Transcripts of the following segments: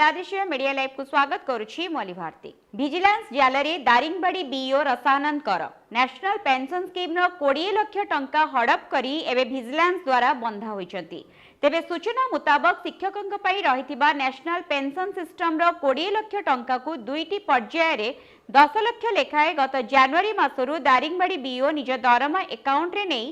नीलाद्रिश्य media live को स्वागत करुछि मली भारती। विजिलेंस जालरे दारिंगबाड़ी बीओ रसानंद कर नेशनल पेंशन स्कीम रो 20 लाख टंका हड़प करी एबे विजिलेंस द्वारा बंधा होइछंती। तेबे सूचना मुताबक शिक्षकंक पई रहिथिबा नेशनल पेंशन सिस्टम रो 20 लाख टंका को दुईटी पर्याय रे 10 लाख लेखाए गत जनवरी मासरु दारिंगबाड़ी बीओ निज दरमा अकाउंट रे नै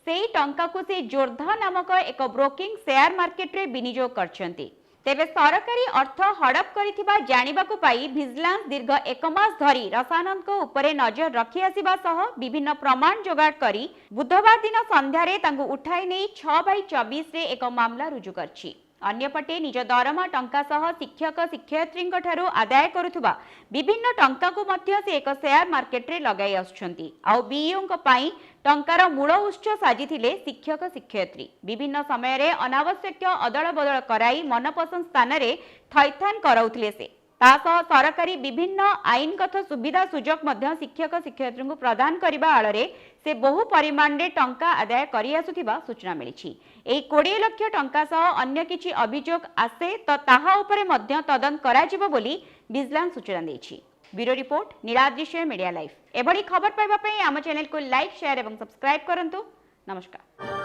सेही टंका को से जोरधा नामक एक ब्रोकिंग शेयर मार्केट रे विनियोग करछंती। तेबे सरकारी अर्थ हड़प करिथिबा जानिबाकु पाई विजिलेंस दीर्घ 1 मास धरी रसानंद को उपरे नजर रखी आसिबा सह विभिन्न प्रमाण जोगाड़ करी बुधवार दिन संध्यारे तांगु उठाई नै 6/24 रे एक मामला रुजु करछि। अन्यपटे निज दरमा टंका सह शिक्षक शिक्षयित्री ठारू आदाय करुथुबा विभिन्न टंका को मध्य से एक शेयर मार्केट रे लगाई आछुछंती। आउ बीईओ को पाई टंकार मूल उत्स साजिथिले शिक्षक शिक्षयित्री विभिन्न समय रे अनावश्यक अदल बदल कराई मनपसंद स्थान रे थैथान कराउथिले से तासह सरकारी विभिन्न आईनगत सुविधा सुजोग मध्य शिक्षक शिक्षयित्री को प्रदान करबा आଳରେ से बहु परिमाण रे टंका आदाय करि आसुथिबा सूचना मिलिछि। एई 20 लाख टंका सह अन्य किछि अभियोग आसे तो ताहा उपरे मध्य तदंत कराजिबो बोली विजिलेंस सूचना दैछि। ब्यूरो रिपोर्ट नीलाद्रिश्य मीडिया लाइव। एभली खबर पाइबा पई आम चैनल को लाइक शेयर एवं सब्सक्राइब करंतु। नमस्कार।